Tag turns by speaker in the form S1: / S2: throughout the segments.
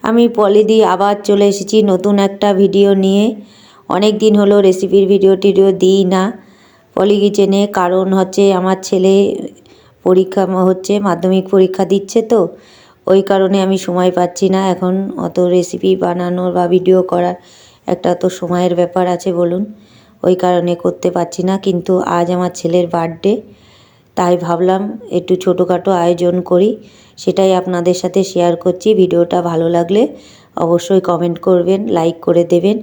S1: আমি পলিদি আবার চলে এসেছি নতুন একটা ভিডিও নিয়ে। অনেক দিন হলো রেসিপির ভিডিও টিডিও দিই না পলি কিচেনে, কারণ হচ্ছে আমার ছেলে পরীক্ষা হচ্ছে, মাধ্যমিক পরীক্ষা দিচ্ছে, তো ওই কারণে আমি সময় পাচ্ছি না এখন অত রেসিপি বানানোর বা ভিডিও করার। একটা তো সময়ের ব্যাপার আছে বলুন, ওই কারণে করতে পারছি না। কিন্তু আজ আমার ছেলের বার্থডে, তাই ভাবলাম একটু ছোটোখাটো আয়োজন করি, সেটাই আপনাদের সাথে শেয়ার করছি। ভিডিওটা ভালো লাগলে অবশ্যই কমেন্ট করবেন, লাইক করে দেবেন,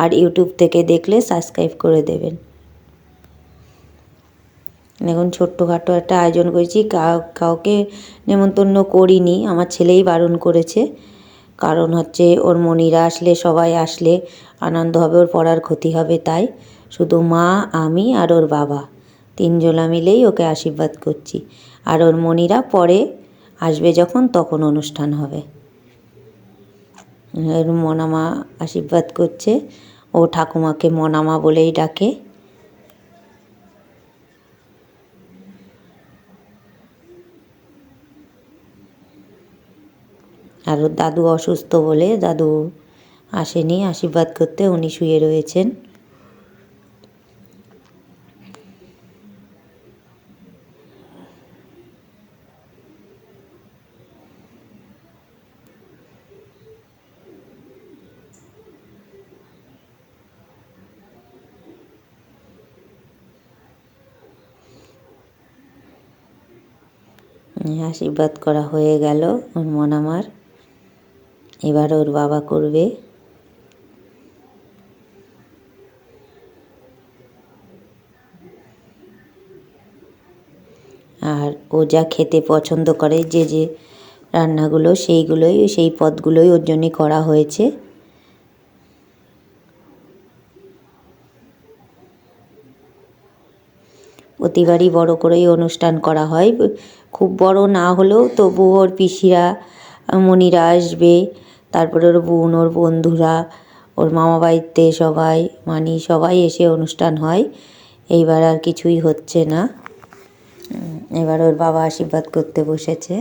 S1: আর ইউটিউব থেকে দেখলে সাবস্ক্রাইব করে দেবেন। এখন ছোট্টখাটো একটা আয়োজন করেছি, কাউকে নেমন্তন্ন করিনি, আমার ছেলেই বারণ করেছে। কারণ হচ্ছে ওর মনিরা আসলে, সবাই আসলে আনন্দ হবে, ওর পড়ার ক্ষতি হবে, তাই শুধু মা, আমি আর ওর বাবা তিনজনা মিলেই ওকে আশীর্বাদ করছি। আর ওর মনিরা পরে আসবে যখন, তখন অনুষ্ঠান হবে। এর মনামা আশীর্বাদ করছে, ও ঠাকুমাকে মনামা বলেই ডাকে। আর ওর দাদু অসুস্থ বলে দাদু আসেনি আশীর্বাদ করতে, উনি শুয়ে রয়েছেন। আশীর্বাদ করা হয়ে গেল ওর মনামার, এবার ওর বাবা করবে। আর ও যা খেতে পছন্দ করে, যে যে রান্নাগুলো, সেই পদগুলোই ওর জন্যে করা হয়েছে। প্রতিবারই বড় করেই অনুষ্ঠান করা হয়, খুব বড় না হলেও তবু ওর পিসিরা মনিরা আসবে, তারপরে ওর বোন, ওর বন্ধুরা, ওর মামা বাড়িতে সবাই, সবাই এসে অনুষ্ঠান হয়। এইবার আর কিছুই হচ্ছে না, এবার ওর বাবা আশীর্বাদ করতে বসেছে।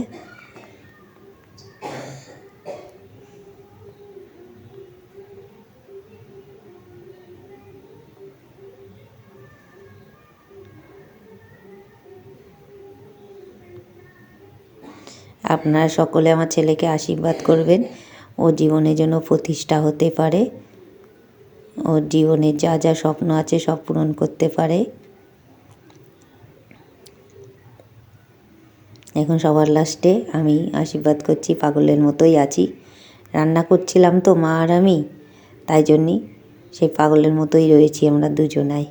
S1: আপনারা সকলে আমার ছেলেকে আশীর্বাদ করবেন, ও জীবনে যেন প্রতিষ্ঠা হতে পারে, ওর জীবনে যা যা স্বপ্ন আছে সব পূরণ করতে পারে। এখন সবার লাস্টে আমি আশীর্বাদ করছি, পাগলের মতোই আছি। রান্না করছিলাম তো মা আর আমি, তাই জন্যই সেই পাগলের মতোই রয়েছি আমরা দুজনাই।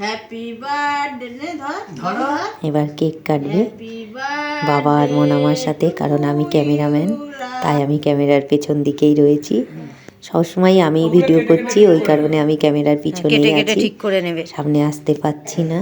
S2: হ্যাপি বার্থডে, ধরো
S1: এবার কেক কাটবে বাবা আর মনামার সাথে, কারণ আমি ক্যামেরাম্যান, তাই আমি ক্যামেরার পেছন দিকেই রয়েছি। সবসময় আমি ভিডিও করছি, ওই কারণে আমি ক্যামেরার পিছনেই আছি, সামনে আসতে পারছি না।